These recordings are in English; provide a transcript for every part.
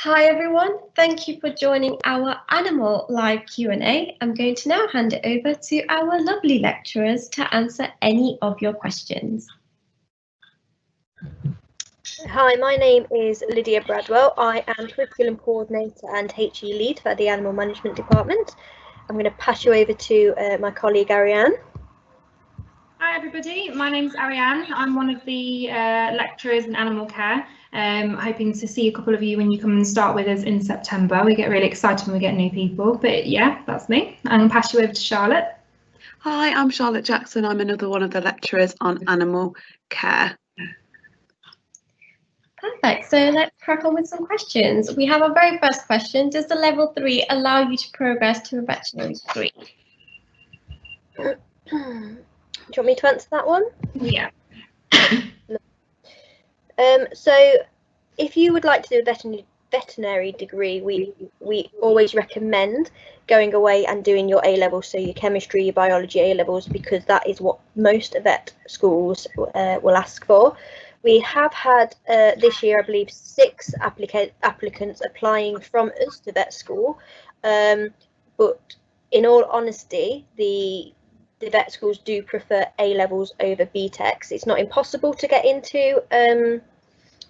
Hi everyone, thank you for joining our Animal Live Q&A. I'm going to now hand it over to our lovely lecturers to answer any of your questions. Hi, my name is Lydia Bradwell. I am Curriculum Coordinator and HE Lead for the Animal Management Department. I'm going to pass you over to my colleague Ariane. Hi everybody, my name's Ariane. I'm one of the lecturers in animal care. Hoping to see a couple of you when you come and start with us in September. We get really excited when we get new people, but yeah, that's me. I'm going to pass you over to Charlotte. Hi, I'm Charlotte Jackson. I'm another one of the lecturers on animal care. Perfect, so let's crack on with some questions. We have our very first question. Does the level 3 allow you to progress to a veterinary degree? Do you want me to answer that one? Yeah. So if you would like to do a veterinary degree, we always recommend going away and doing your A-levels, so your chemistry, your biology A-levels, because that is what most vet schools will ask for. We have had this year, I believe, 6 applicants applying from us to vet school, but in all honesty, the vet schools do prefer A-levels over BTECs. It's not impossible to get into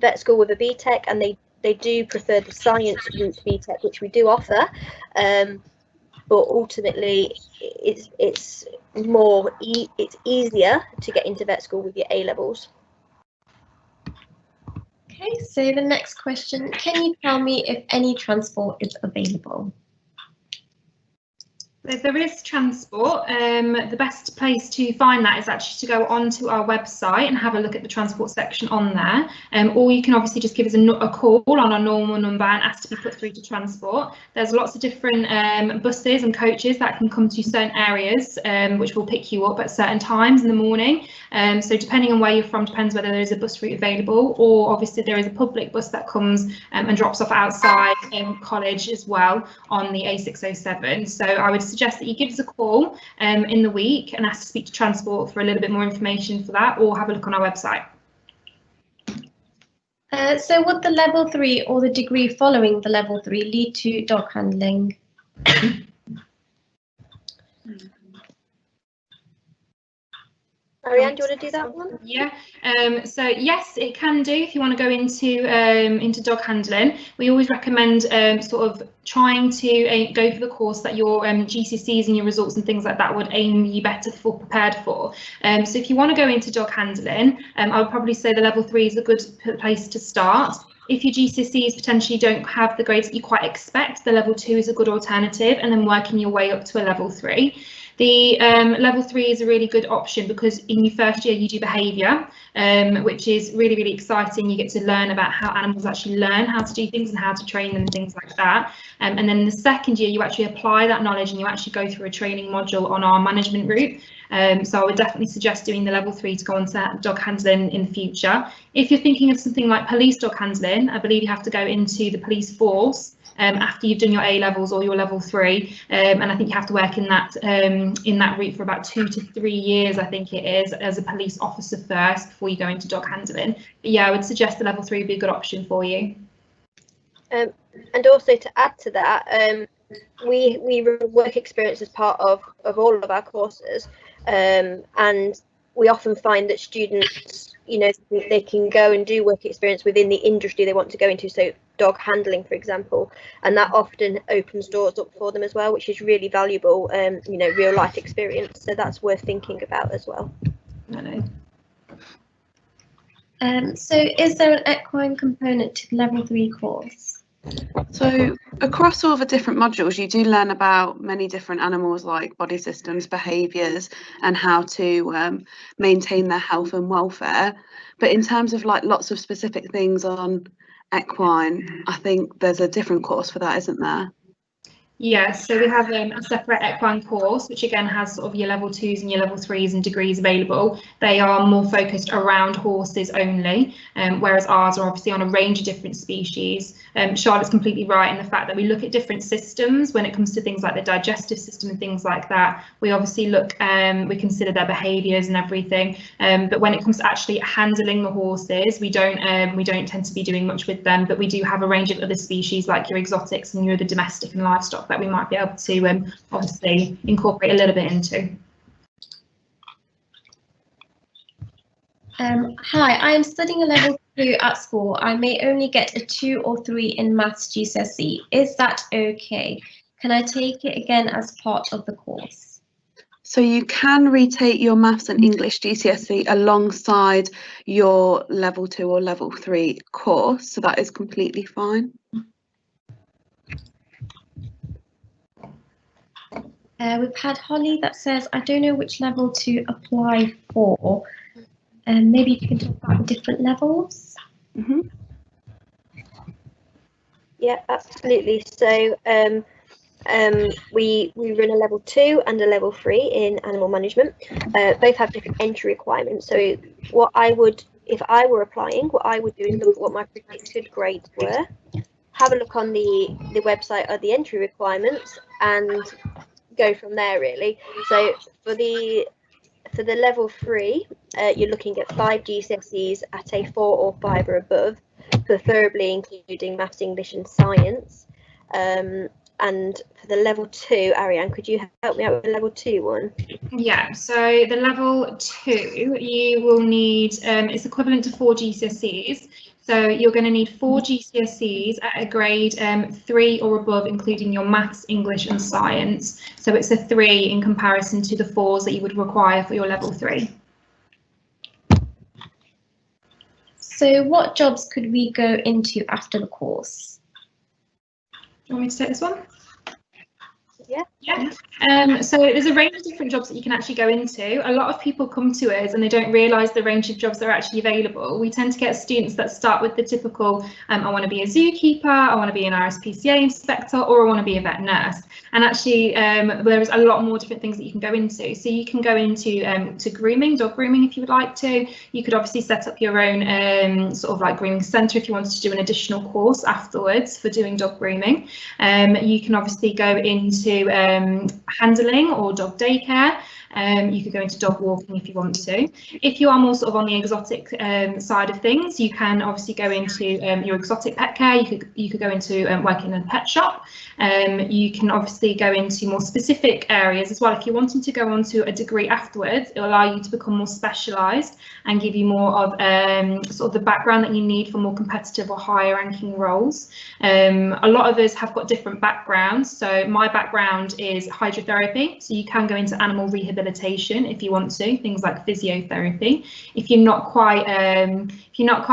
vet school with a BTEC, and they do prefer the science route BTEC, which we do offer, but ultimately it's easier to get into vet school with your A-levels. Okay, so the next question, can you tell me if any transport is available? If there is transport, the best place to find that is actually to go onto our website and have a look at the transport section on there. Or you can obviously just give us a call on our normal number and ask to be put through to transport. There's lots of different buses and coaches that can come to certain areas, which will pick you up at certain times in the morning. So depending on where you're from, depends whether there is a bus route available, or obviously there is a public bus that comes and drops off outside college as well on the A607. So I would suggest that you give us a call in the week and ask to speak to transport for a little bit more information for that, or have a look on our website. So would the level 3 or the degree following the level 3 lead to dog handling? Ariane, do you want to do that one? Yeah, so yes, it can do if you want to go into dog handling. We always recommend sort of trying to go for the course that your GCSEs and your results and things like that would aim you better for prepared for. So if you want to go into dog handling, I would probably say the level 3 is a good place to start. If your GCSEs potentially don't have the grades that you quite expect, the level 2 is a good alternative, and then working your way up to a level 3. The level 3 is a really good option because in your first year you do behaviour, which is really, really exciting. You get to learn about how animals actually learn how to do things and how to train them and things like that. And then in the second year you actually apply that knowledge and you actually go through a training module on our management route. So I would definitely suggest doing the level 3 to go on to dog handling in the future. If you're thinking of something like police dog handling, I believe you have to go into the police force after you've done your A-levels or your level 3, and I think you have to work in that route for about 2 to 3 years, I think it is, as a police officer first before you go into dog handling. But yeah, I would suggest the level 3 would be a good option for you. And also to add to that, we run work experience as part of all of our courses, and we often find that students, they can go and do work experience within the industry they want to go into, so dog handling, for example, and that often opens doors up for them as well, which is really valuable, real life experience. So that's worth thinking about as well. So is there an equine component to the level 3 course? So across all the different modules, you do learn about many different animals like body systems, behaviours, and how to maintain their health and welfare. But in terms of like lots of specific things on equine, I think there's a different course for that, isn't there? Yeah, so we have a separate equine course, which again has sort of your level 2s and your level 3s and degrees available. They are more focused around horses only, whereas ours are obviously on a range of different species. Charlotte's completely right in the fact that we look at different systems when it comes to things like the digestive system and things like that. We obviously look, we consider their behaviours and everything, but when it comes to actually handling the horses, we don't tend to be doing much with them, but we do have a range of other species like your exotics and your other domestic and livestock that we might be able to obviously incorporate a little bit into. Hi, I am studying a level 2 at school. I may only get a 2 or 3 in maths GCSE. Is that okay? Can I take it again as part of the course? So you can retake your maths and English GCSE alongside your level 2 or level 3 course, so that is completely fine. We've had Holly that says, I don't know which level to apply for. Maybe you can talk about the different levels. Mm-hmm. Yeah, absolutely. So we run a level 2 and a level 3 in animal management. Both have different entry requirements. So what I would, if I were applying, what I would do is look at what my predicted grades were, have a look on the website of the entry requirements, and go from there really. So for the level 3, you're looking at 5 GCSEs at a 4 or 5 or above, preferably including maths, English and science. And for the level 2, Ariane, could you help me out with the level 2 one? Yeah, so the level 2, you will need, it's equivalent to 4 GCSEs. So you're going to need 4 GCSEs at a grade 3 or above, including your maths, English and science. So it's a 3 in comparison to the 4s that you would require for your level 3. So what jobs could we go into after the course? Do you want me to take this one? Yeah. So there's a range of different jobs that you can actually go into. A lot of people come to us and they don't realise the range of jobs that are actually available. We tend to get students that start with the typical, I want to be a zookeeper, I want to be an RSPCA inspector, or I want to be a vet nurse. And actually, there's a lot more different things that you can go into. So you can go into to grooming, dog grooming, if you would like to. You could obviously set up your own sort of like grooming centre if you wanted to do an additional course afterwards for doing dog grooming. You can obviously go into handling or dog daycare. You could go into dog walking if you want to. If you are more sort of on the exotic side of things, you can obviously go into your exotic pet care. You could go into working in a pet shop. You can obviously go into more specific areas as well. If you're wanting to go on to a degree afterwards, it will allow you to become more specialised and give you more of sort of the background that you need for more competitive or higher ranking roles. A lot of us have got different backgrounds. So my background is hydrotherapy. So you can go into animal rehabilitation if you want to, things like physiotherapy. If you're not quite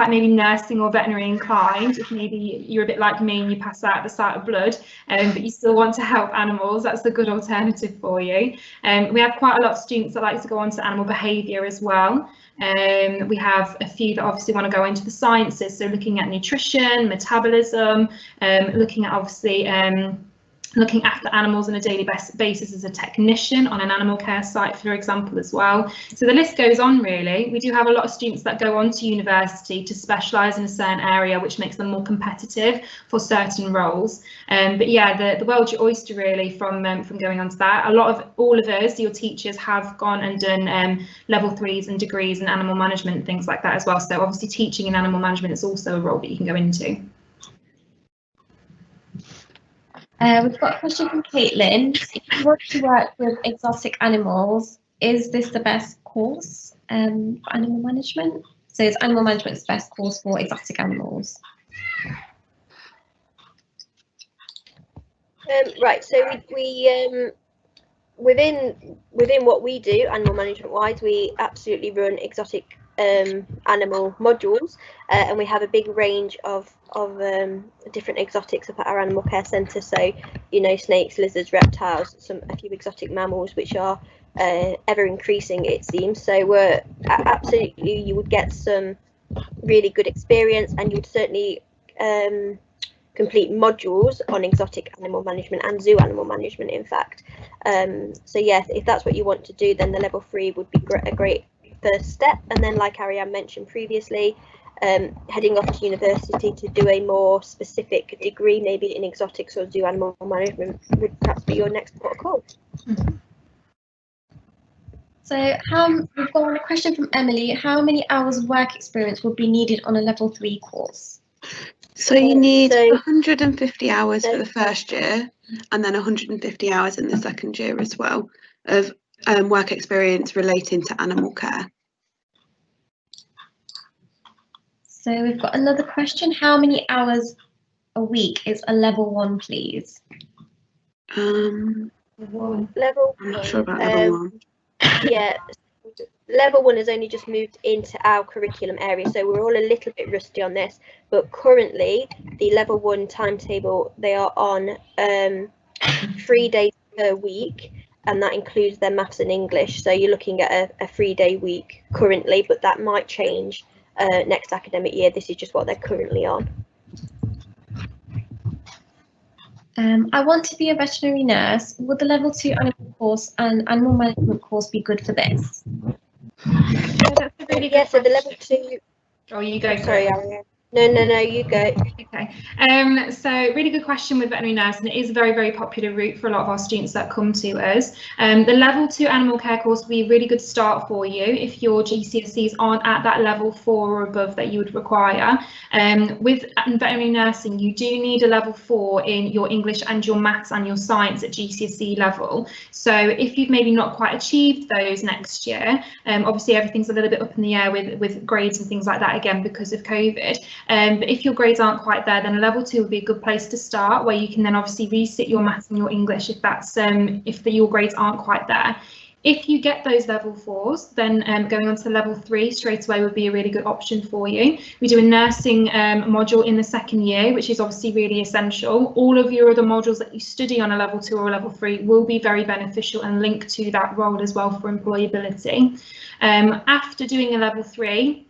maybe nursing or veterinary inclined, if maybe you're a bit like me and you pass out at the sight of blood, but you still want to help animals, that's a good alternative for you. We have quite a lot of students that like to go on to animal behaviour as well. We have a few that obviously want to go into the sciences, so looking at nutrition, metabolism, looking at obviously looking after animals on a daily basis as a technician on an animal care site, for example, as well. So the list goes on, really. We do have a lot of students that go on to university to specialise in a certain area, which makes them more competitive for certain roles. But yeah, the world's your oyster, really, from going on to that. All of us, your teachers, have gone and done level 3s and degrees in animal management, things like that as well. So obviously teaching in animal management is also a role that you can go into. We've got a question from Caitlin. If you want to work with exotic animals, is this the best course for animal management? So is animal management the best course for exotic animals? Right, so we within what we do, animal management wise, we absolutely run exotic animal modules, and we have a big range of different exotics up at our animal care centre. So, you know, snakes, lizards, reptiles, a few exotic mammals, which are ever increasing, it seems. So we're absolutely, you would get some really good experience, and you'd certainly complete modules on exotic animal management and zoo animal management, in fact. So yeah, if that's what you want to do, then the level 3 would be a great first step. And then, like Ariane mentioned previously, heading off to university to do a more specific degree, maybe in exotics or zoo animal management, would perhaps be your next port of call. So we've got a question from Emily. How many hours work experience would be needed on a level 3 course? So you need 150 hours for the first year, and then 150 hours in the second year as well of work experience relating to animal care. So we've got another question. How many hours a week is a level 1, please? Level I'm not sure about level 1. Yeah, level 1 has only just moved into our curriculum area, so we're all a little bit rusty on this, but currently the level 1 timetable, they are on 3 days per week, and that includes their maths and English. So you're looking at a 3-day week currently, but that might change next academic year. This is just what they're currently on. I want to be a veterinary nurse. Would the level 2 animal course and animal management course be good for this? Yeah, that's a really good So the level 2. Oh, you go. Sorry, Ariane. No, you go. Okay, so really good question with veterinary nursing. It is a very, very popular route for a lot of our students that come to us. The level 2 animal care course will be a really good start for you if your GCSEs aren't at that level 4 or above that you would require. With veterinary nursing, you do need a level 4 in your English and your maths and your science at GCSE level. So if you've maybe not quite achieved those next year, obviously everything's a little bit up in the air with grades and things like that again because of COVID. But if your grades aren't quite there, then a level 2 would be a good place to start, where you can then obviously resit your maths and your English if that's your grades aren't quite there. If you get those level 4s, then going on to level 3 straight away would be a really good option for you. We do a nursing module in the second year, which is obviously really essential. All of your other modules that you study on a level 2 or a level 3 will be very beneficial and linked to that role as well for employability. After doing a level 3,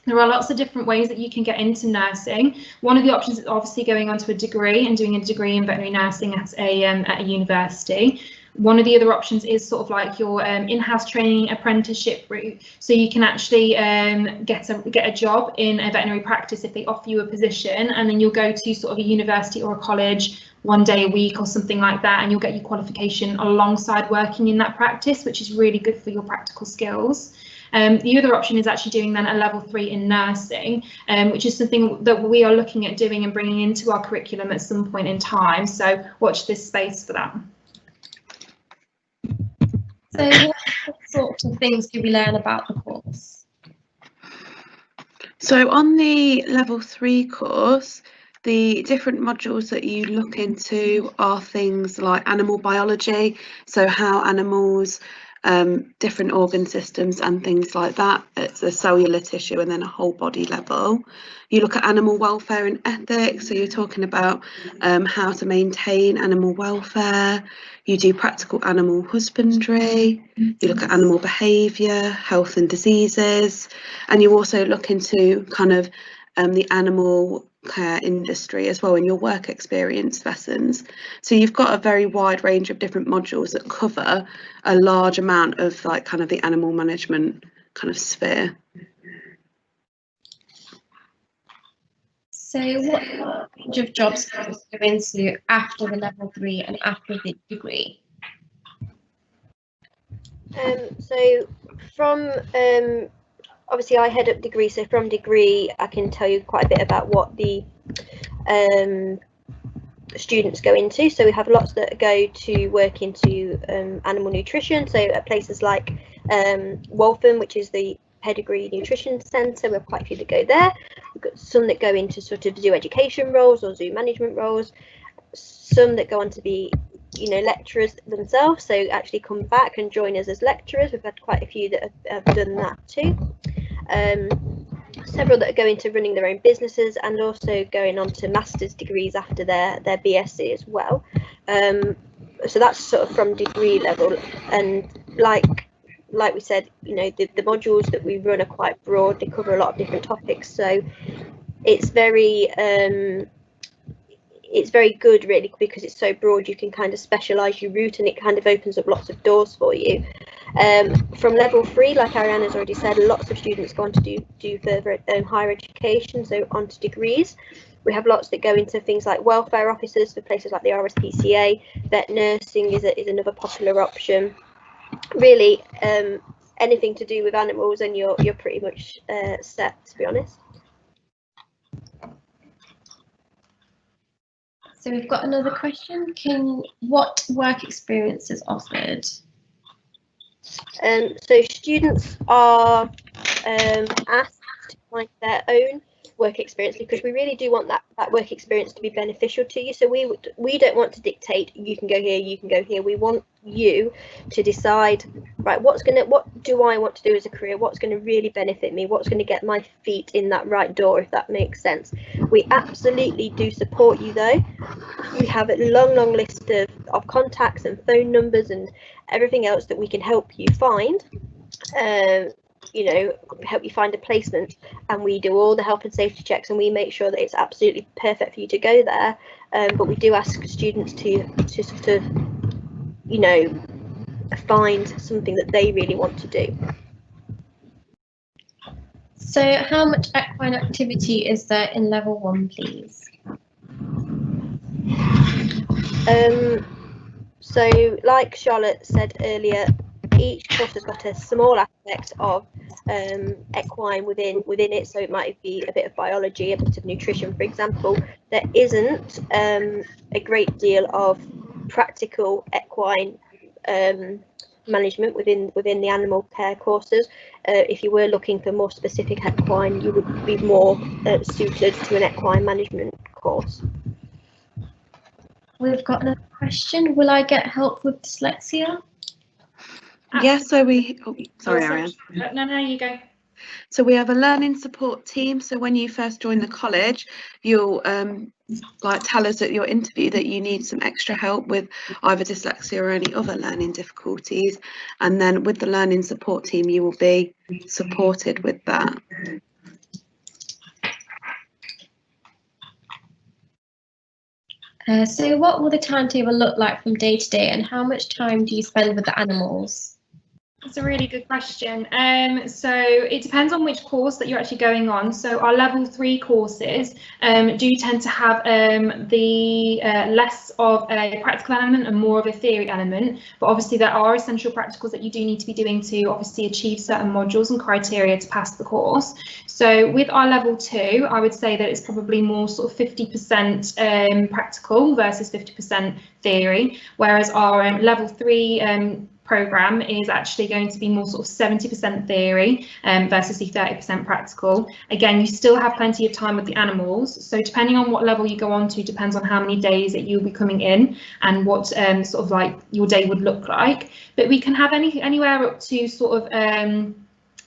there are lots of different ways that you can get into nursing. One of the options is obviously going on to a degree and doing a degree in veterinary nursing at a university. One of the other options is sort of like your in-house training apprenticeship route. So you can actually get a job in a veterinary practice if they offer you a position, and then you'll go to sort of a university or a college 1 day a week or something like that, and you'll get your qualification alongside working in that practice, which is really good for your practical skills. The other option is actually doing then a level 3 in nursing, which is something that we are looking at doing and bringing into our curriculum at some point in time. So watch this space for that. So what sorts of things do we learn about the course? So on the level 3 course, the different modules that you look into are things like animal biology, so how animals, different organ systems and things like that. It's a cellular tissue and then a whole body level. You look at animal welfare and ethics, so you're talking about how to maintain animal welfare. You do practical animal husbandry. You look at animal behaviour, health and diseases, and you also look into kind of the animal care industry as well in your work experience lessons. So you've got a very wide range of different modules that cover a large amount of like kind of the animal management kind of sphere. So what range of jobs can you go into after the level 3 and after the degree? So from obviously I head up degree, so from degree I can tell you quite a bit about what the students go into. So we have lots that go to work into animal nutrition, so at places like Waltham, which is the pedigree nutrition centre, we have quite a few that go there. We've got some that go into sort of zoo education roles or zoo management roles, some that go on to be lecturers themselves, so actually come back and join us as lecturers. We've had quite a few that have done that too. Several that are going to running their own businesses and also going on to master's degrees after their BSc as well. So that's sort of from degree level, and like we said, the modules that we run are quite broad. They cover a lot of different topics, so it's very it's very good really, because it's so broad. You can kind of specialise your route, and it kind of opens up lots of doors for you. From level 3, like Ariana's already said, lots of students go on to do further higher education, so on to degrees. We have lots that go into things like welfare officers for places like the RSPCA. Vet nursing is another popular option. Really, anything to do with animals, and you're pretty much set, to be honest. So we've got another question. What work experience is offered? So students are asked to find their own work experience, because we really do want that work experience to be beneficial to you. So we don't want to dictate, you can go here, you can go here. We want you to decide, right, what do I want to do as a career, what's going to really benefit me, what's going to get my feet in that right door, if that makes sense. We absolutely do support you though. We have a long list of contacts and phone numbers and everything else that we can help you find, help you find a placement, and we do all the health and safety checks, and we make sure that it's absolutely perfect for you to go there. But we do ask students to sort of, find something that they really want to do. So how much equine activity is there in level 1, please? So like Charlotte said earlier, each course has got a small aspect of equine within it, so it might be a bit of biology, a bit of nutrition, for example. There isn't a great deal of practical equine management within the animal care courses. If you were looking for more specific equine, you would be more suited to an equine management course. We've got another question. Will I get help with dyslexia? Yes, so sorry, Ariane. No, you go. So we have a learning support team. So when you first join the college, you'll tell us at your interview that you need some extra help with either dyslexia or any other learning difficulties, and then with the learning support team you will be supported with that. So what will the timetable look like from day to day, and how much time do you spend with the animals? That's a really good question. So it depends on which course that you're actually going on. So our level 3 courses do tend to have the less of a practical element and more of a theory element. But obviously there are essential practicals that you do need to be doing to obviously achieve certain modules and criteria to pass the course. So with our level 2, I would say that it's probably more sort of 50% practical versus 50% theory, whereas our level 3 program is actually going to be more sort of 70% theory versus the 30% practical. Again, you still have plenty of time with the animals, so depending on what level you go on to depends on how many days that you'll be coming in and what sort of like your day would look like. But we can have anywhere up to sort of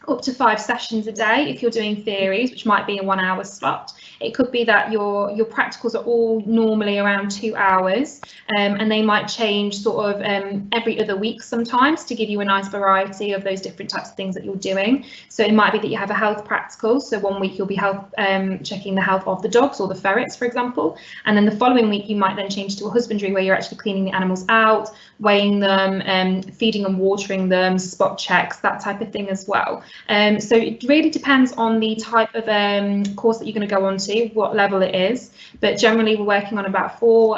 up to 5 sessions a day if you're doing theories, which might be a 1 hour slot. It could be that your practicals are all normally around 2 hours, and they might change sort of every other week sometimes to give you a nice variety of those different types of things that you're doing. So it might be that you have a health practical, so 1 week you'll be checking the health of the dogs or the ferrets, for example, and then the following week you might then change to a husbandry where you're actually cleaning the animals out, weighing them, feeding and watering them, spot checks, that type of thing as well. So it really depends on the type of course that you're going to go on to, what level it is, but generally we're working on about 4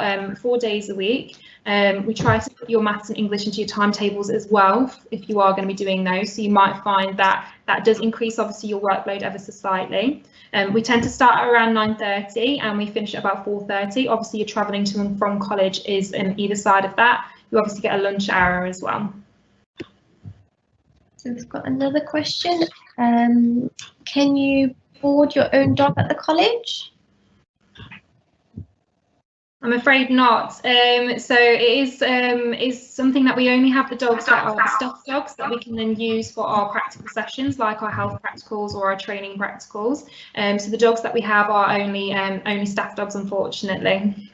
days a week. We try to put your maths and English into your timetables as well if you are going to be doing those, so you might find that that does increase obviously your workload ever so slightly. We tend to start at around 9:30 and we finish at about 4:30. Obviously you're travelling to and from college is either side of that. You obviously get a lunch hour as well. So we've got another question. Can you board your own dog at the college? I'm afraid not. So it is something that we only have the dogs that are the stuffed dogs that we can then use for our practical sessions, like our health practicals or our training practicals. So the dogs that we have are only staff dogs, unfortunately.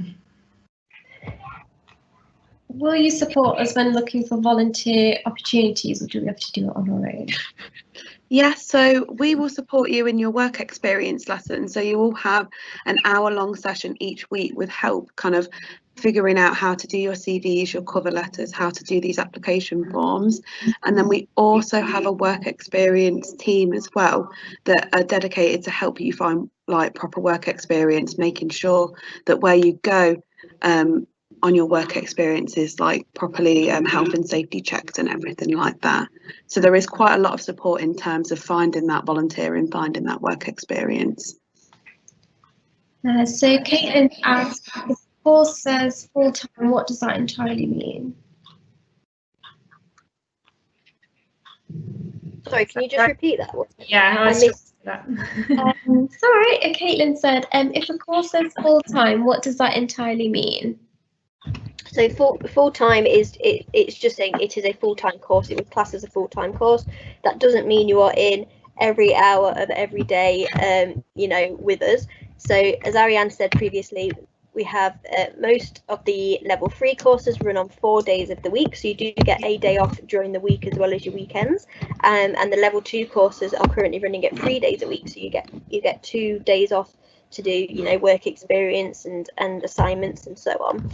Will you support us when looking for volunteer opportunities, or do we have to do it on our own? Yes, so we will support you in your work experience lesson. So you will have an hour-long session each week with help kind of figuring out how to do your CVs, your cover letters, how to do these application forms. And then we also have a work experience team as well that are dedicated to help you find like proper work experience, making sure that where you go on your work experience is like properly health and safety checked and everything like that. So there is quite a lot of support in terms of finding that volunteering, finding that work experience. So Caitlin asked, the course says full-time, what does that entirely mean? Sorry, can you just repeat that one? Yeah, I missed that. Sorry, Caitlin said, if a course says full-time, what does that entirely mean? So full-time is it's just saying it is a full-time course. It was classed as a full-time course. That doesn't mean you are in every hour of every day, you know, with us. So as Ariane said previously, we have most of the level 3 courses run on 4 days of the week, so you do get a day off during the week as well as your weekends. And the level 2 courses are currently running at 3 days a week, so you get 2 days off to do, you know, work experience and assignments and so on.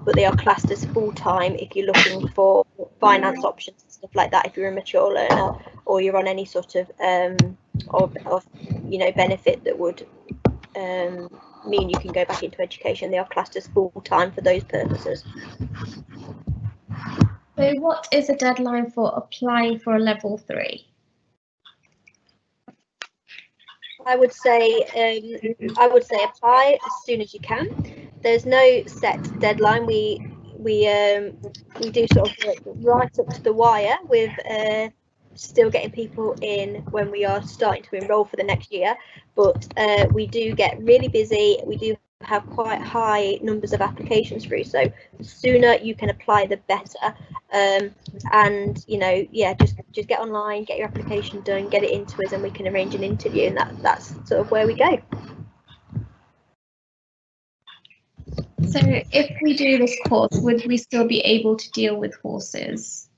But they are classed as full-time if you're looking for finance options and stuff like that, if you're a mature learner or you're on any sort of you know, benefit that would mean you can go back into education. They are classed as full-time for those purposes. So what is a deadline for applying for a level 3? I would say apply as soon as you can. There's no set deadline. We do sort of work right up to the wire with still getting people in when we are starting to enrol for the next year. But we do get really busy. We do have quite high numbers of applications through. So the sooner you can apply, the better. And you know, yeah, just get online, get your application done, get it into us, and we can arrange an interview, and that's sort of where we go. So if we do this course, would we still be able to deal with horses?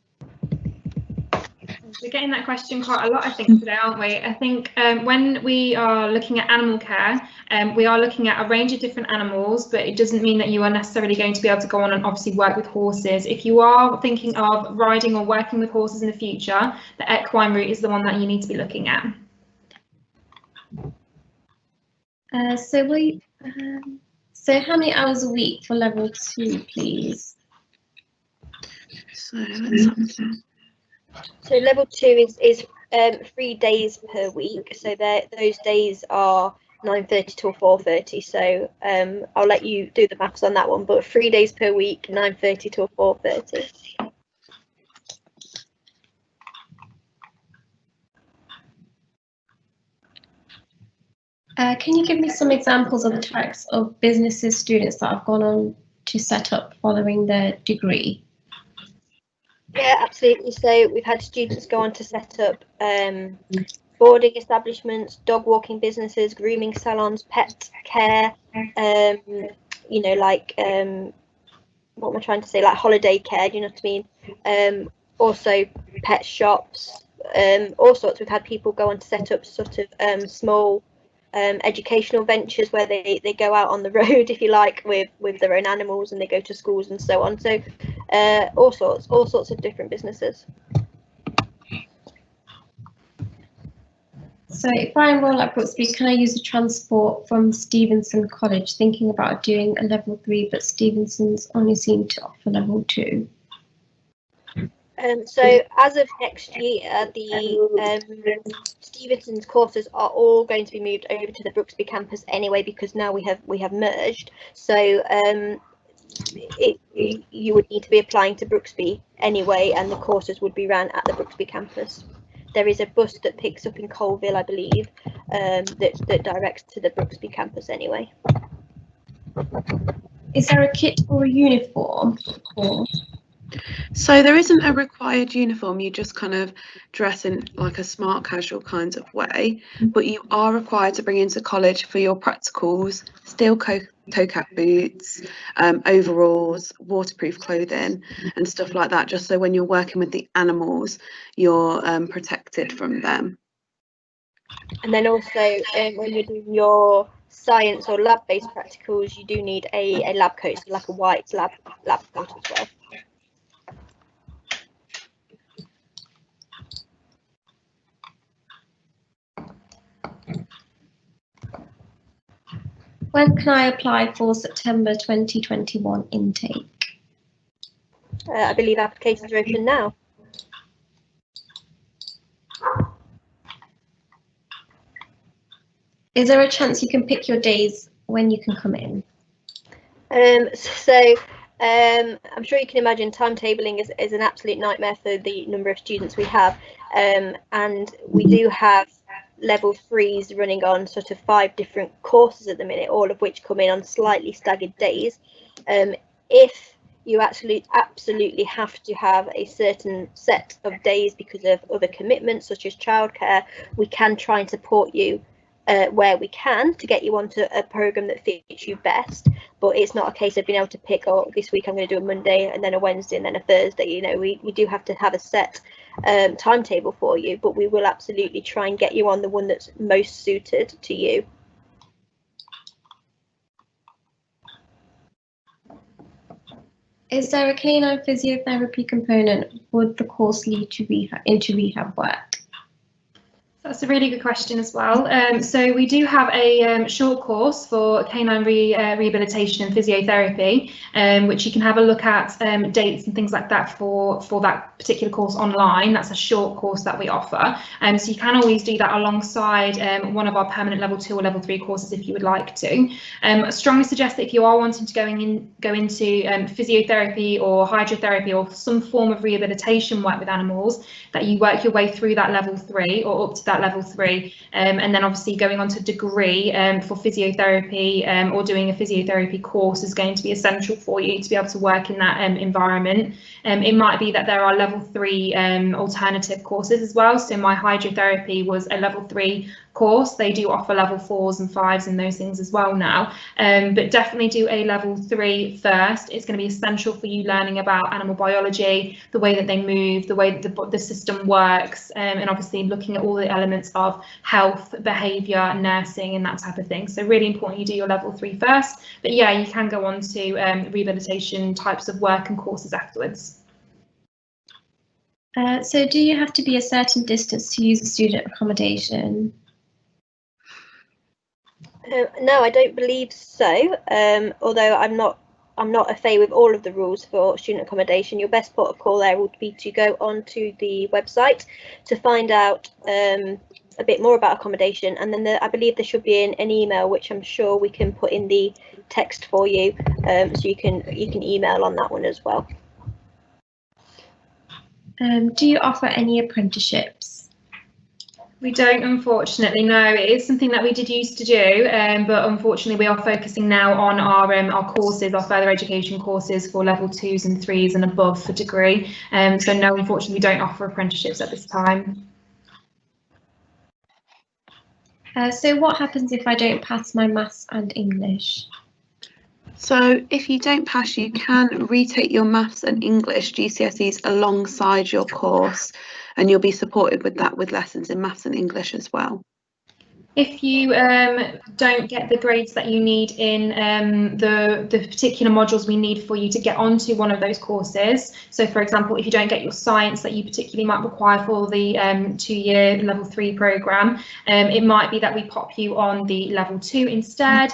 We're getting that question quite a lot, I think, today, aren't we? I think when we are looking at animal care, we are looking at a range of different animals, but it doesn't mean that you are necessarily going to be able to go on and obviously work with horses. If you are thinking of riding or working with horses in the future, the equine route is the one that you need to be looking at. So how many hours a week for level 2, please? So let's have a look. So level 2 is 3 days per week. So those days are 9:30 till 4:30. So I'll let you do the maths on that one. But 3 days per week, 9:30 till 4:30. Can you give me some examples of the types of businesses students that have gone on to set up following their degree? Yeah, absolutely. So we've had students go on to set up boarding establishments, dog walking businesses, grooming salons, pet care, you know, like what am I trying to say, like holiday care, do you know what I mean? Also pet shops, all sorts. We've had people go on to set up sort of small educational ventures where they go out on the road, if you like, with their own animals, and they go to schools and so on. So all sorts of different businesses. So if I enroll at Brooksby, can I use the transport from Stevenson College? Thinking about doing a level 3, but Stevenson's only seem to offer level 2. So as of next year, the Stevenson's courses are all going to be moved over to the Brooksby campus anyway, because now we have merged. So you would need to be applying to Brooksby anyway, and the courses would be run at the Brooksby campus. There is a bus that picks up in Colville, I believe, that directs to the Brooksby campus anyway. Is there a kit or a uniform for the course? So there isn't a required uniform, you just kind of dress in like a smart casual kind of way, but you are required to bring into college for your practicals steel toe cap boots, overalls, waterproof clothing and stuff like that, just so when you're working with the animals, you're protected from them. And then also when you're doing your science or lab-based practicals, you do need a lab coat, so like a white lab coat as well. When can I apply for September 2021 intake? I believe applications are open now. Is there a chance you can pick your days when you can come in? I'm sure you can imagine timetabling is an absolute nightmare for the number of students we have, and we do have level 3s running on sort of 5 different courses at the minute, all of which come in on slightly staggered days. If you absolutely have to have a certain set of days because of other commitments such as childcare, we can try and support you where we can to get you onto a program that fits you best, but it's not a case of being able to pick, oh, this week I'm going to do a Monday and then a Wednesday and then a Thursday. You know, we do have to have a set timetable for you, but we will absolutely try and get you on the one that's most suited to you. Is there a canine physiotherapy component? Would the course lead to into rehab work? That's a really good question as well. So we do have a short course for canine rehabilitation and physiotherapy, which you can have a look at dates and things like that for that particular course online. That's a short course that we offer. So you can always do that alongside one of our permanent level 2 or level 3 courses if you would like to. I strongly suggest that if you are wanting to go into physiotherapy or hydrotherapy or some form of rehabilitation work with animals, that you work your way through that level 3 or up to that level 3, and then obviously going on to degree for physiotherapy or doing a physiotherapy course is going to be essential for you to be able to work in that environment. It might be that there are level 3 alternative courses as well. So my hydrotherapy was a level 3 course. They do offer level 4s and 5s and those things as well now, but definitely do a level 3 first. It's going to be essential for you learning about animal biology, the way that they move, the way that the system works, and obviously looking at all the elements of health, behaviour, nursing and that type of thing. So really important you do your level 3 first, but yeah, you can go on to rehabilitation types of work and courses afterwards. So do you have to be a certain distance to use the student accommodation? No, I don't believe so. Although I'm not au fait with all of the rules for student accommodation. Your best port of call there would be to go onto the website to find out a bit more about accommodation, and then I believe there should be an email which I'm sure we can put in the text for you, so you can email on that one as well. Do you offer any apprenticeships? We don't, unfortunately, no. It is something that we did used to do, but unfortunately we are focusing now on our courses, our further education courses for level 2s and 3s and above for degree. So no, unfortunately we don't offer apprenticeships at this time. So what happens if I don't pass my maths and English? So if you don't pass, you can retake your maths and English GCSEs alongside your course, and you'll be supported with that with lessons in maths and English as well. If you don't get the grades that you need in the particular modules we need for you to get onto one of those courses, so for example, if you don't get your science that you particularly might require for the 2-year level 3 programme, it might be that we pop you on the level 2 instead,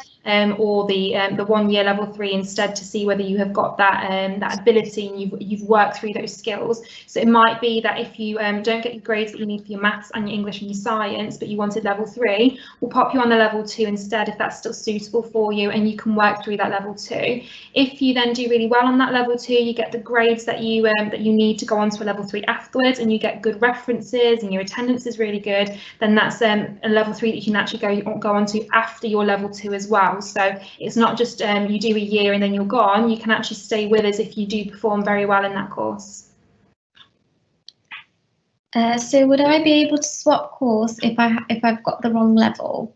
or the 1-year level 3 instead, to see whether you have got that that ability and you've worked through those skills. So it might be that if you don't get the grades that you need for your maths and your English and your science, but you wanted level 3, we'll pop you on the level 2 instead if that's still suitable for you, and you can work through that level 2. If you then do really well on that level 2, you get the grades that you need to go on to a level 3 afterwards, and you get good references and your attendance is really good, then that's a level 3 that you can actually go on to after your level 2 as well. So it's not just you do a year and then you're gone. You can actually stay with us if you do perform very well in that course. So would I be able to swap course if I've got the wrong level?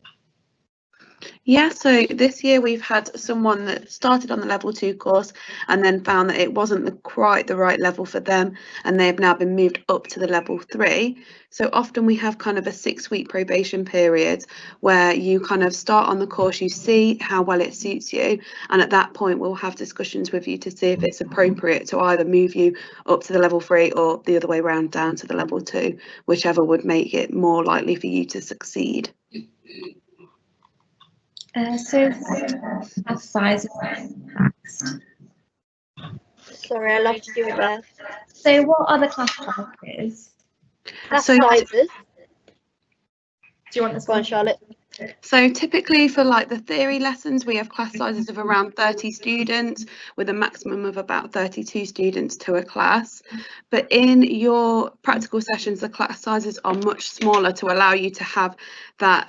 Yeah, so this year we've had someone that started on the level 2 course and then found that it wasn't quite the right level for them, and they've now been moved up to the level 3. So often we have kind of a 6-week probation period where you kind of start on the course, you see how well it suits you, and at that point we'll have discussions with you to see if it's appropriate to either move you up to the level 3 or the other way around down to the level 2, whichever would make it more likely for you to succeed. So class size is next. Sorry, I lost you there. So what are the class sizes? Class So- sizes. Do you want this Go on, one? Charlotte. So typically for like the theory lessons, we have class sizes of around 30 students with a maximum of about 32 students to a class. But in your practical sessions, the class sizes are much smaller to allow you to have that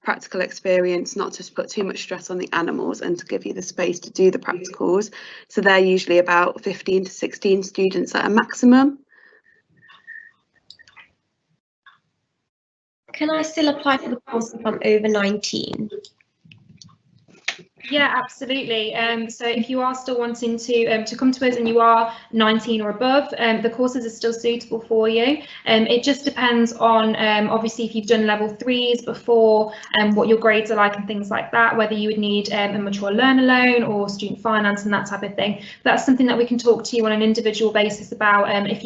practical experience, not to put too much stress on the animals and to give you the space to do the practicals. So they're usually about 15 to 16 students at a maximum. Can I still apply for the course if I'm over 19? Yeah, absolutely. So if you are still wanting to come to us and you are 19 or above, the courses are still suitable for you. It just depends on obviously if you've done level 3s before, what your grades are like and things like that, whether you would need a mature learner loan or student finance and that type of thing. That's something that we can talk to you on an individual basis about if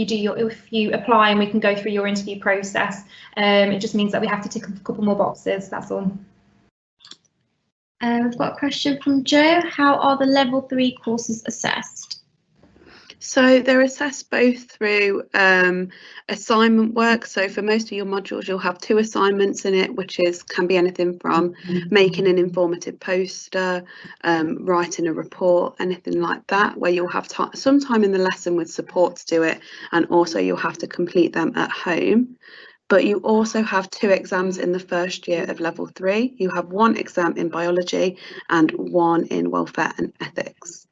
you apply, and we can go through your interview process. It just means that we have to tick a couple more boxes, that's all. We've got a question from Joe. How are the level 3 courses assessed? So they're assessed both through assignment work. So for most of your modules, you'll have 2 assignments in it, which can be anything from making an informative poster, writing a report, anything like that, where you'll have some time in the lesson with support to do it, and also you'll have to complete them at home. But you also have 2 exams in the first year of level 3. You have 1 exam in biology and 1 in welfare and ethics.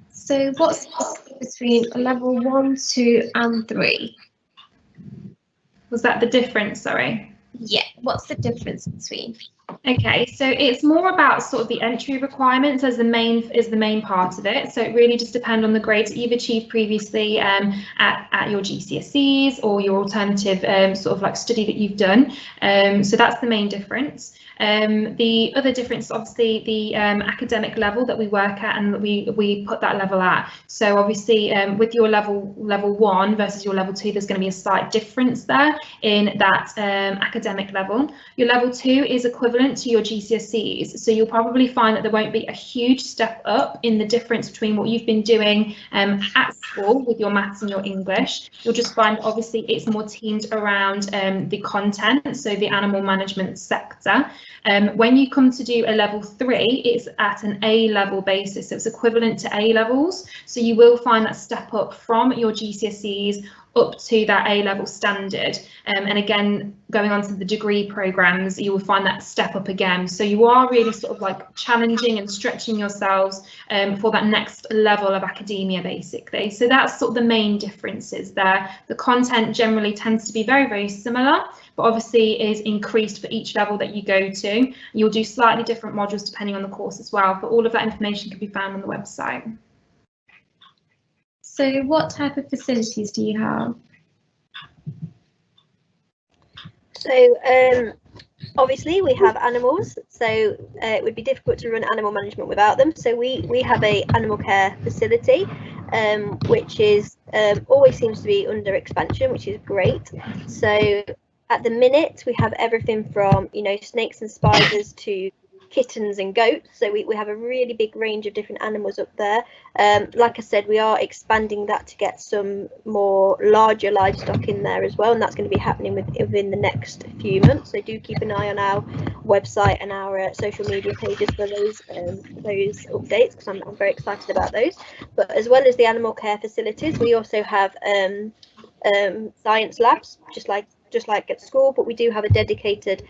So what's the difference between level 1, 2 and 3? Was that the difference, sorry? Yeah, what's the difference between? Okay, so it's more about sort of the entry requirements as the main part of it. So it really just depends on the grades that you've achieved previously at your GCSEs or your alternative sort of like study that you've done. So that's the main difference. The other difference is obviously the academic level that we work at and that we put that level at. So obviously with your level 1 versus your level 2, there's going to be a slight difference there in that academic level. Your level 2 is equivalent to your GCSEs, so you'll probably find that there won't be a huge step up in the difference between what you've been doing at school with your maths and your English. You'll just find obviously it's more teamed around the content, so the animal management sector. When you come to do a level 3, it's at an A level basis, so it's equivalent to A levels. So you will find that step up from your GCSEs up to that A level standard. And again, going on to the degree programs, you will find that step up again. So you are really sort of like challenging and stretching yourselves for that next level of academia, basically. So that's sort of the main differences there. The content generally tends to be very, very similar, but obviously is increased for each level that you go to. You'll do slightly different modules depending on the course as well, but all of that information can be found on the website. So what type of facilities do you have? So obviously we have animals, so it would be difficult to run animal management without them. So we have a animal care facility, which is always seems to be under expansion, which is great. So at the minute we have everything from, you know, snakes and spiders to kittens and goats. So we have a really big range of different animals up there. Like I said, we are expanding that to get some more larger livestock in there as well, and that's going to be happening within the next few months. So do keep an eye on our website and our social media pages for those updates, because I'm very excited about those. But as well as the animal care facilities, we also have science labs, just like at school, but we do have a dedicated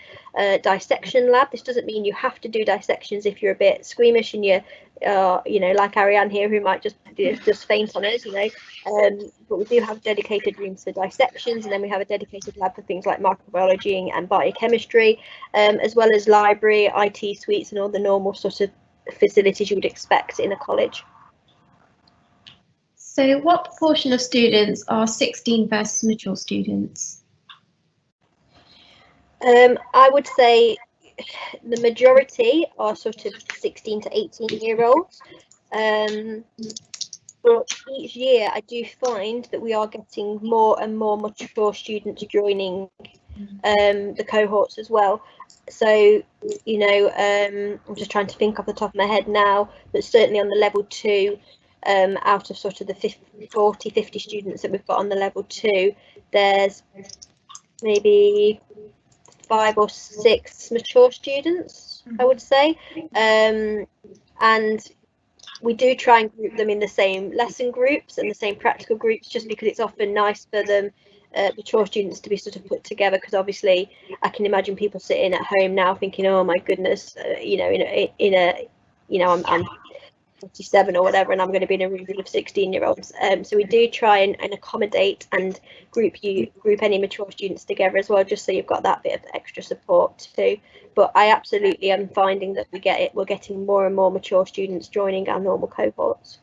dissection lab. This doesn't mean you have to do dissections if you're a bit squeamish and you're you know, like Ariane here, who might just faint on us, you know. But we do have dedicated rooms for dissections, and then we have a dedicated lab for things like microbiology and biochemistry, as well as library, IT suites, and all the normal sort of facilities you would expect in a college. So what proportion of students are 16 versus mature students? I would say the majority are sort of 16 to 18-year-olds. But each year I do find that we are getting more and more mature students joining the cohorts as well. So, you know, I'm just trying to think off the top of my head now, but certainly on the level 2, out of sort of the 50 students that we've got on the level 2, there's maybe 5 or 6 mature students, I would say. And we do try and group them in the same lesson groups and the same practical groups, just because it's often nice for them, mature students, to be sort of put together, because obviously I can imagine people sitting at home now thinking, oh my goodness, you know, in a you know, I'm 47 or whatever, and I'm going to be in a room full of 16-year-olds. So we do try and accommodate and group any mature students together as well, just so you've got that bit of extra support too. But I absolutely am finding that we're getting more and more mature students joining our normal cohorts.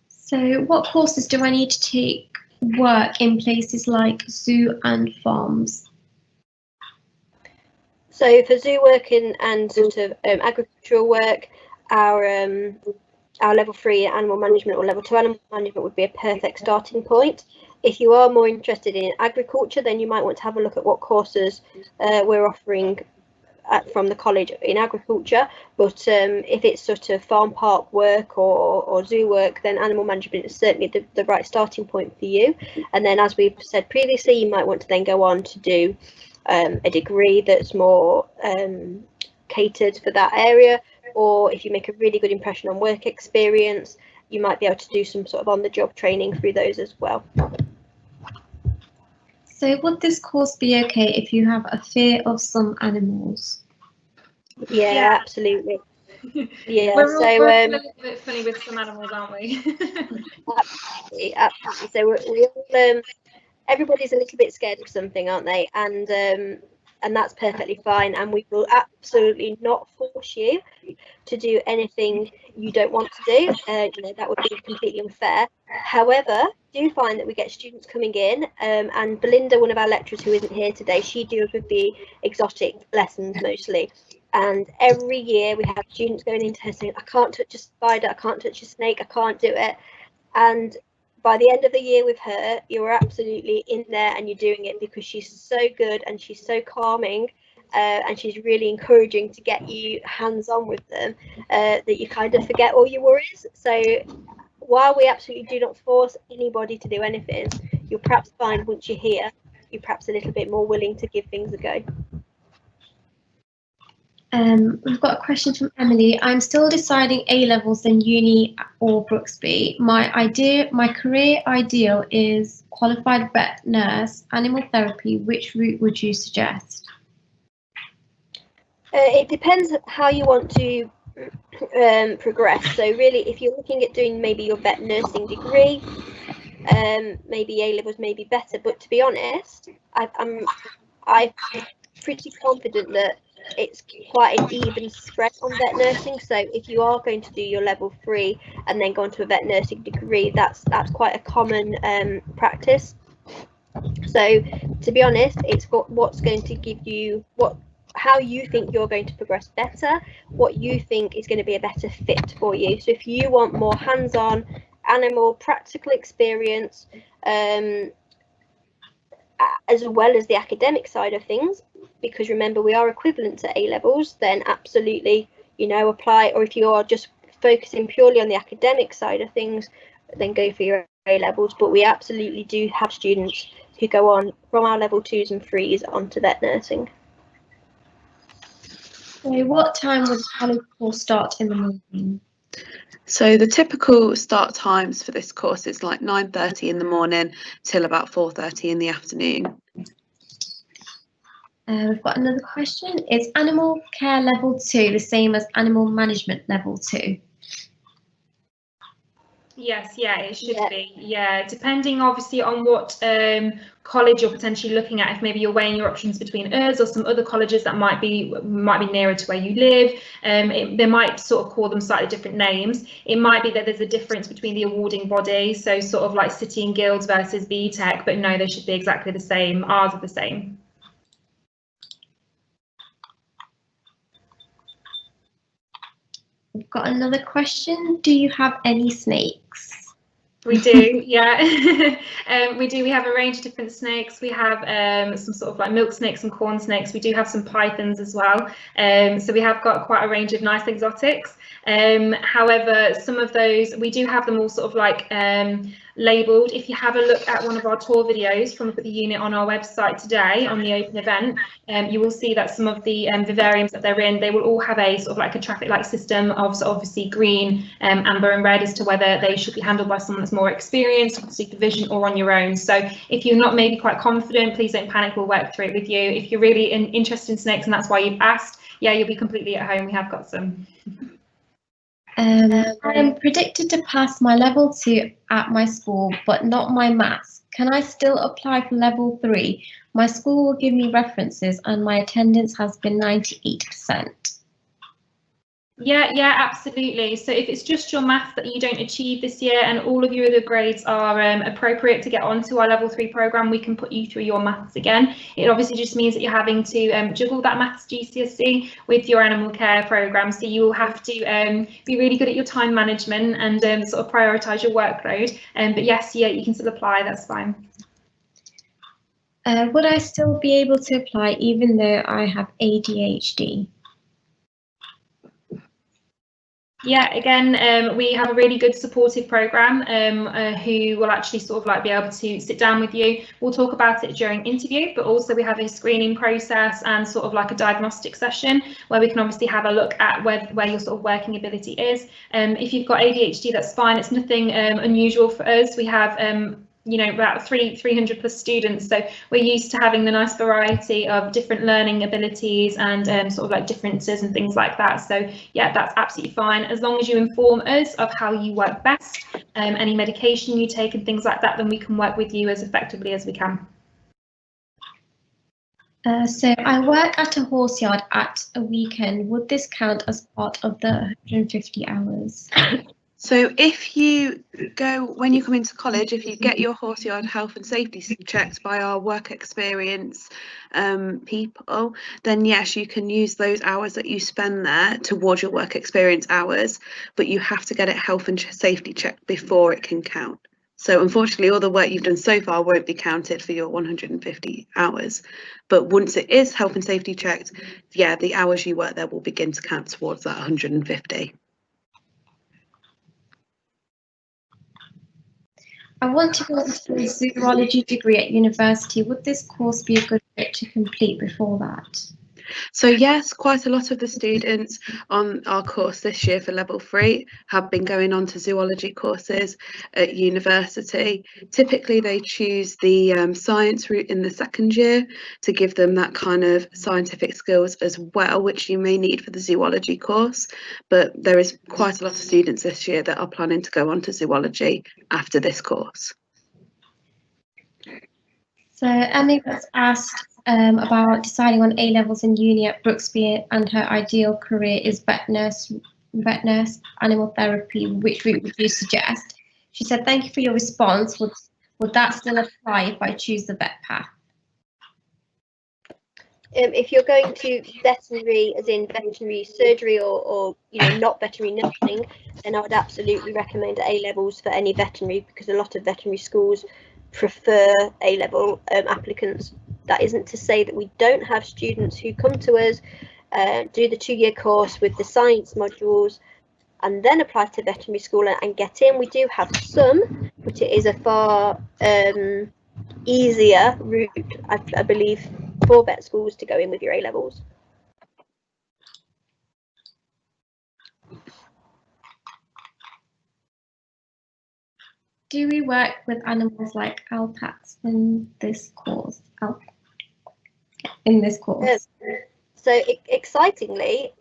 So what courses do I need to take work in places like zoo and farms? So for zoo work and sort of agricultural work, our level 3 animal management or level 2 animal management would be a perfect starting point. If you are more interested in agriculture, then you might want to have a look at what courses we're offering from the college in agriculture. But if it's sort of farm park work or zoo work, then animal management is certainly the right starting point for you. And then, as we've said previously, you might want to then go on to do a degree that's more catered for that area. Or if you make a really good impression on work experience, you might be able to do some sort of on-the-job training through those as well. So would this course be okay if you have a fear of some animals? Yeah. Absolutely. Yeah, we're so we're a little bit funny with some animals, aren't we? absolutely. So we all, everybody's a little bit scared of something, aren't they? And that's perfectly fine. And we will absolutely not force you to do anything you don't want to do. You know, that would be completely unfair. However, do find that we get students coming in, and Belinda, one of our lecturers who isn't here today, she deals with the exotic lessons mostly. And every year we have students going into her saying, I can't touch a spider, I can't touch a snake, I can't do it. And by the end of the year with her, you're absolutely in there and you're doing it because she's so good and she's so calming, and she's really encouraging to get you hands-on with them, that you kind of forget all your worries. So while we absolutely do not force anybody to do anything, you'll perhaps find once you're here, you're perhaps a little bit more willing to give things a go. We've got a question from Emily. I'm still deciding A-levels in uni or Brooksby. My career ideal is qualified vet nurse, animal therapy. Which route would you suggest? It depends how you want to progress. So really, if you're looking at doing maybe your vet nursing degree, maybe A-levels may be better. But to be honest, I'm pretty confident that it's quite an even spread on vet nursing. So if you are going to do your level 3 and then go on to a vet nursing degree, that's quite a common practice. So to be honest, it's what's going to give you how you think you're going to progress better, what you think is going to be a better fit for you. So if you want more hands-on animal practical experience, as well as the academic side of things, because remember we are equivalent to A-levels, then absolutely, you know, apply. Or if you are just focusing purely on the academic side of things, then go for your A-levels. But we absolutely do have students who go on from our level 2s and 3s onto vet nursing. So what time would the college course start in the morning? So the typical start times for this course is like 9:30 in the morning till about 4:30 in the afternoon. We've got another question. Is animal care level 2 the same as animal management level 2? Yes, yeah, it should Yeah. be. Yeah, depending obviously on what college you're potentially looking at. If maybe you're weighing your options between us or some other colleges that might be nearer to where you live, they might sort of call them slightly different names. It might be that there's a difference between the awarding body, so sort of like City and Guilds versus BTEC, but no, they should be exactly the same. Ours are the same. We've got another question. Do you have any snakes? We do, yeah. We do. We have a range of different snakes. We have some sort of like milk snakes and corn snakes. We do have some pythons as well. So we have got quite a range of nice exotics. However, some of those, we do have them all sort of like labelled. If you have a look at one of our tour videos from the unit on our website today on the open event, you will see that some of the vivariums that they're in, they will all have a sort of like a traffic light system of obviously green, amber and red as to whether they should be handled by someone that's more experienced, with supervision, or on your own. So if you're not maybe quite confident, please don't panic, we'll work through it with you. If you're really interested in snakes and that's why you've asked, yeah, you'll be completely at home. We have got some. I am predicted to pass my level 2 at my school, but not my maths. Can I still apply for level 3? My school will give me references and my attendance has been 98%. Yeah, absolutely. So if it's just your maths that you don't achieve this year and all of your other grades are appropriate to get onto our level 3 programme, we can put you through your maths again. It obviously just means that you're having to juggle that maths GCSE with your animal care programme. So you will have to be really good at your time management and sort of prioritise your workload. But yes, yeah, you can still apply, that's fine. Would I still be able to apply even though I have ADHD? Yeah, again, we have a really good supportive programme who will actually sort of like be able to sit down with you. We'll talk about it during interview, but also we have a screening process and sort of like a diagnostic session where we can obviously have a look at where your sort of working ability is. If you've got ADHD, that's fine. It's nothing unusual for us. We have you know, about 300 plus students, so we're used to having the nice variety of different learning abilities and sort of like differences and things like that. So yeah, that's absolutely fine as long as you inform us of how you work best, any medication you take and things like that, then we can work with you as effectively as we can. So I work at a horse yard at a weekend. Would this count as part of the 150 hours? So if you when you come into college, if you get your horse yard health and safety checked by our work experience people, then yes, you can use those hours that you spend there towards your work experience hours, but you have to get it health and safety checked before it can count. So unfortunately, all the work you've done so far won't be counted for your 150 hours. But once it is health and safety checked, yeah, the hours you work there will begin to count towards that 150. I want to go into a zoology degree at university. Would this course be a good fit to complete before that? So yes, quite a lot of the students on our course this year for level 3 have been going on to zoology courses at university. Typically they choose the science route in the second year to give them that kind of scientific skills as well, which you may need for the zoology course. But there is quite a lot of students this year that are planning to go on to zoology after this course. So Emmy was asked about deciding on A-levels in uni at Brooksby, and her ideal career is vet nurse, animal therapy. Which route would you suggest? She said, "Thank you for your response. Would that still apply if I choose the vet path?" If you're going to veterinary, as in veterinary surgery or you know, not veterinary nursing, then I would absolutely recommend A-levels for any veterinary, because a lot of veterinary schools prefer A-level applicants. That isn't to say that we don't have students who come to us, do the 2-year course with the science modules and then apply to veterinary school and get in. We do have some, but it is a far easier route, I believe, for vet schools to go in with your A-levels. Do we work with animals like alpacas in this course? in this course? So excitingly,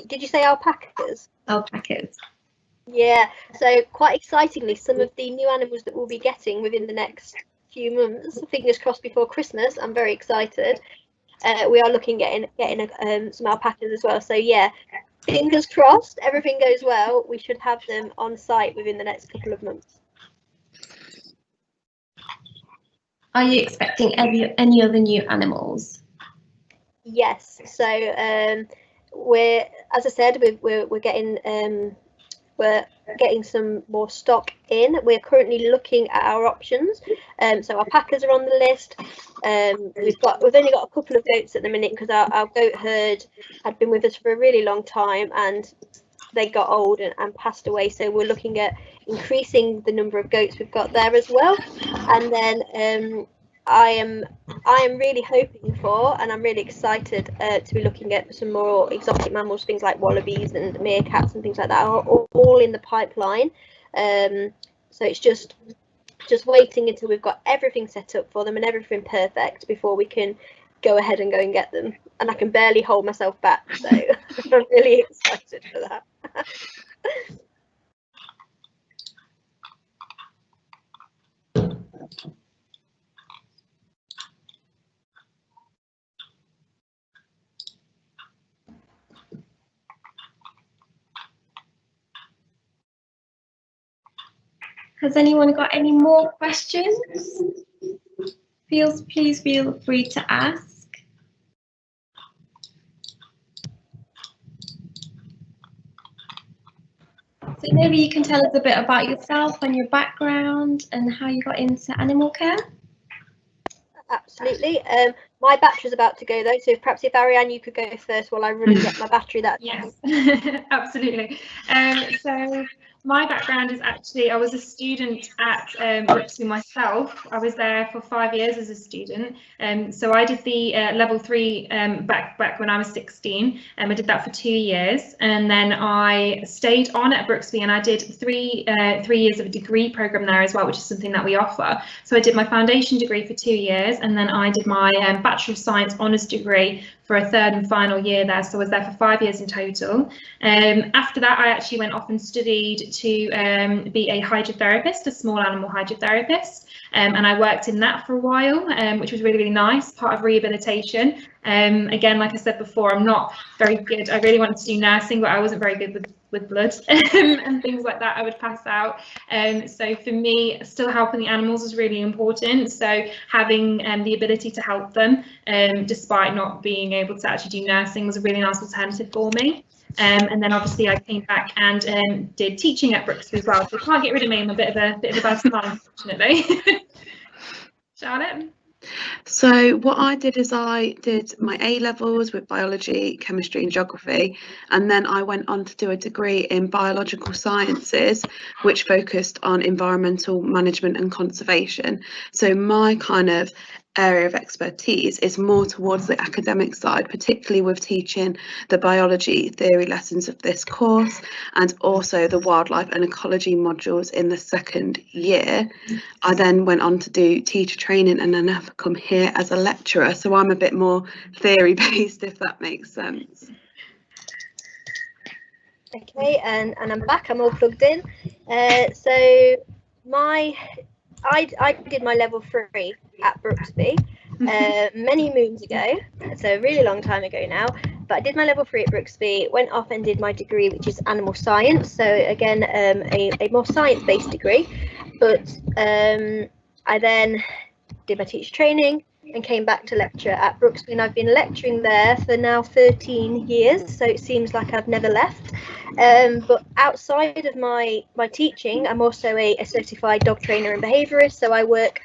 did you say alpacas? Alpacas. Yeah, so quite excitingly, some of the new animals that we'll be getting within the next few months, fingers crossed before Christmas, I'm very excited. We are looking at getting some alpacas as well. So yeah, fingers crossed, everything goes well. We should have them on site within the next couple of months. Are you expecting any other new animals? Yes. So we're, as I said, we're getting some more stock in. We're currently looking at our options. So alpacas are on the list. We've only got a couple of goats at the minute because our goat herd had been with us for a really long time and they got old and passed away. So we're looking at increasing the number of goats we've got there as well. And then I am really hoping for, and I'm really excited to be looking at some more exotic mammals, things like wallabies and meerkats and things like that, are all in the pipeline. So it's just waiting until we've got everything set up for them and everything perfect before we can go ahead and go and get them. And I can barely hold myself back, so I'm really excited for that. Has anyone got any more questions? Please feel free to ask. So maybe you can tell us a bit about yourself and your background and how you got into animal care. Absolutely. My battery's about to go though, so perhaps if Ariane, you could go first while I run and get my battery. That Yes, absolutely. So my background is actually, I was a student at Brooksby myself. I was there for 5 years as a student. So I did the level 3 back when I was 16. I did that for 2 years, and then I stayed on at Brooksby and I did 3 years of a degree program there as well, which is something that we offer. So I did my foundation degree for 2 years, and then I did my Bachelor of Science honours degree for a 3rd and final year there. So I was there for 5 years in total. After that, I actually went off and studied to be a hydrotherapist, a small animal hydrotherapist. And I worked in that for a while, which was really, really nice, part of rehabilitation. Again, like I said before, I'm not very good. I really wanted to do nursing, but I wasn't very good with blood and things like that. I would pass out. So for me, still helping the animals is really important. So having the ability to help them, despite not being able to actually do nursing, was a really nice alternative for me. And then obviously I came back and did teaching at Brooksby as well. So can't get rid of me. I'm a bit of a bad smile, unfortunately. Charlotte? So what I did is I did my A levels with biology, chemistry and geography, and then I went on to do a degree in biological sciences, which focused on environmental management and conservation. So my kind of area of expertise is more towards the academic side, particularly with teaching the biology theory lessons of this course and also the wildlife and ecology modules in the 2nd year. I then went on to do teacher training and then have come here as a lecturer, so I'm a bit more theory based, if that makes sense. Okay, and I'm back. I'm all plugged in. So I did my level 3 at Brooksby many moons ago, so a really long time ago now. But I did my level 3 at Brooksby, went off and did my degree, which is animal science. So again, a more science-based degree. But I then did my teacher training and came back to lecture at Brooksby, and I've been lecturing there for now 13 years, so it seems like I've never left. But outside of my teaching, I'm also a certified dog trainer and behaviourist, so I work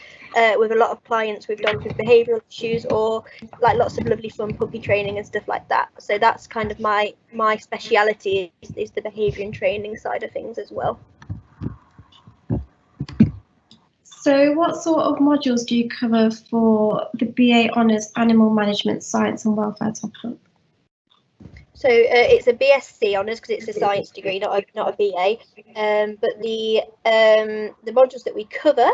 with a lot of clients with dogs with behavioural issues, or like lots of lovely fun puppy training and stuff like that. So that's kind of my speciality is the behaviour and training side of things as well. So what sort of modules do you cover for the BA Honours Animal Management Science and Welfare topic? So it's a BSc honours because it's a science degree, not a BA. But the modules that we cover,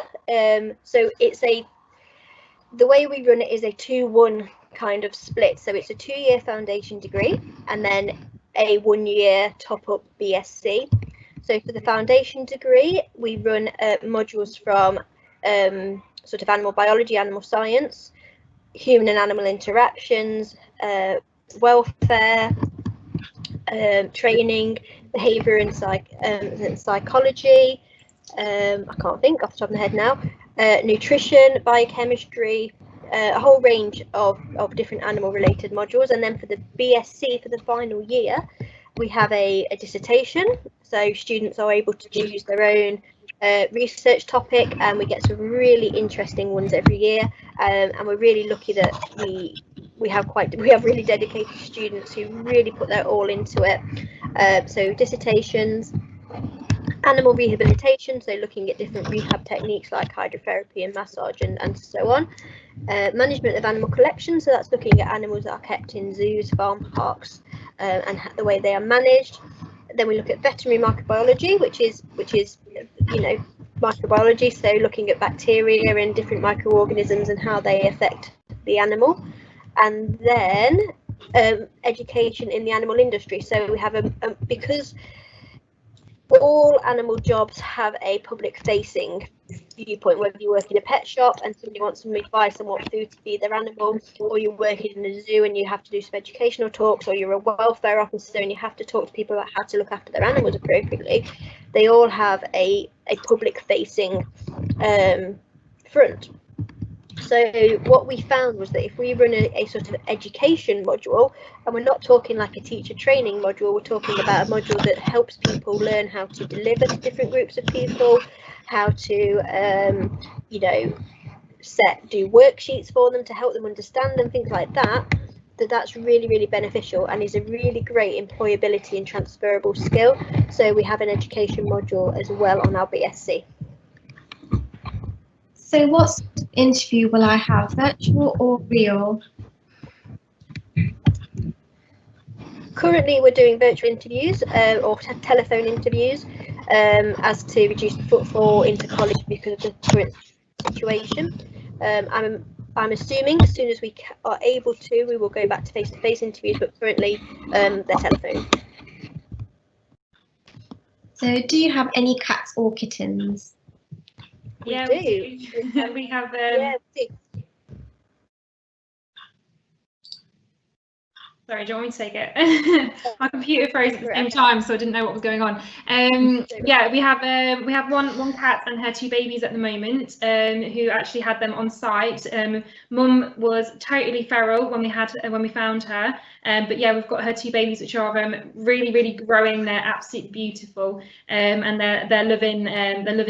so it's the way we run it is a 2-1 kind of split. So it's a 2-year foundation degree and then a 1-year top-up BSc. So for the foundation degree, we run modules from sort of animal biology, animal science, human and animal interactions, welfare, training, behaviour and psychology. I can't think off the top of my head now. Nutrition, biochemistry, a whole range of different animal related modules. And then for the BSc for the final year, we have a dissertation. So students are able to choose their own research topic, and we get some really interesting ones every year. And we're really lucky that we have really dedicated students who really put their all into it. So dissertations, animal rehabilitation, so looking at different rehab techniques like hydrotherapy and massage and so on. Management of animal collection, so that's looking at animals that are kept in zoos, farm parks, and the way they are managed. Then we look at veterinary microbiology, which is microbiology, so looking at bacteria and different microorganisms and how they affect the animal. And then education in the animal industry. So we have because all animal jobs have a public facing viewpoint, whether you work in a pet shop and somebody wants some advice on what food to feed their animal, or you're working in a zoo and you have to do some educational talks, or you're a welfare officer and you have to talk to people about how to look after their animals appropriately. They all have a public facing front. So what we found was that if we run a sort of education module, and we're not talking like a teacher training module, we're talking about a module that helps people learn how to deliver to different groups of people, how to do worksheets for them to help them understand them, things like that, that's really, really beneficial and is a really great employability and transferable skill. So we have an education module as well on our BSc. So what interview will I have, virtual or real? Currently we're doing virtual interviews or telephone interviews as to reduce the footfall into college because of the current situation. I'm assuming as soon as we are able to, we will go back to face-to-face interviews, but currently they're telephone. So do you have any cats or kittens? We Yeah, do. We have Yeah, we do. Sorry, do you want me to take it? My computer froze at the same time, so I didn't know what was going on. Yeah, we have one cat and her 2 babies at the moment, who actually had them on site. Mum was totally feral when we found her, but yeah, we've got her 2 babies, which are really, really growing. They're absolutely beautiful, and they're loving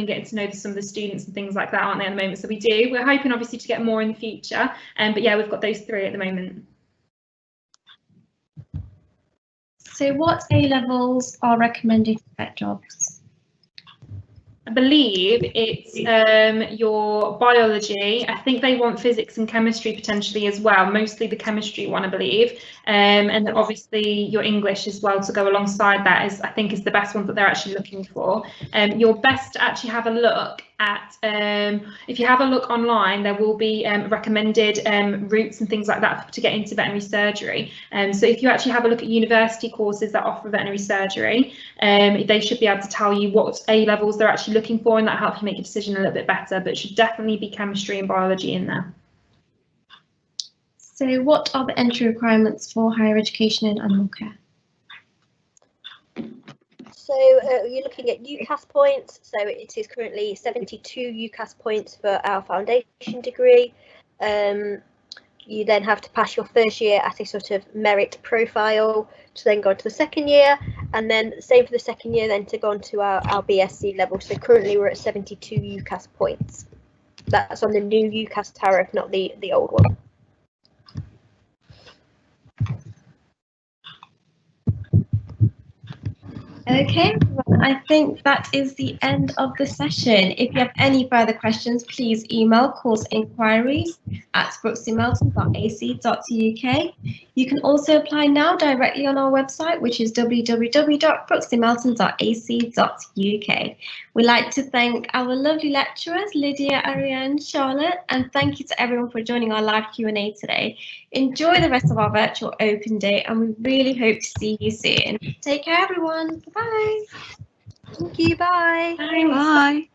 getting to know some of the students and things like that, aren't they, at the moment? So we're hoping obviously to get more in the future, but yeah, we've got those 3 at the moment. So what A-levels are recommended for vet jobs? I believe it's your biology. I think they want physics and chemistry potentially as well, mostly the chemistry one, I believe, and then obviously your English as well to go alongside that is, I think, is the best one that they're actually looking for. You're best to actually have a look at, if you have a look online, there will be recommended routes and things like that to get into veterinary surgery. So if you actually have a look at university courses that offer veterinary surgery, they should be able to tell you what A-levels they're actually looking for, and that helps you make a decision a little bit better, but it should definitely be chemistry and biology in there. So what are the entry requirements for higher education in animal care? So you're looking at UCAS points. So it is currently 72 UCAS points for our foundation degree. You then have to pass your first year at a sort of merit profile to then go on to the second year, and then same for the second year then to go on to our BSc level. So currently we're at 72 UCAS points. That's on the new UCAS tariff, not the old one. Okay, well, I think that is the end of the session. If you have any further questions, please email course inquiries@brooksymelton.ac.uk. You can also apply now directly on our website, which is www.brooksbymelton.ac.uk. We'd like to thank our lovely lecturers, Lydia, Ariane, Charlotte, and thank you to everyone for joining our live Q&A today. Enjoy the rest of our virtual open day, and we really hope to see you soon. Take care, everyone. Bye. Thank you. Bye. Thanks. Bye.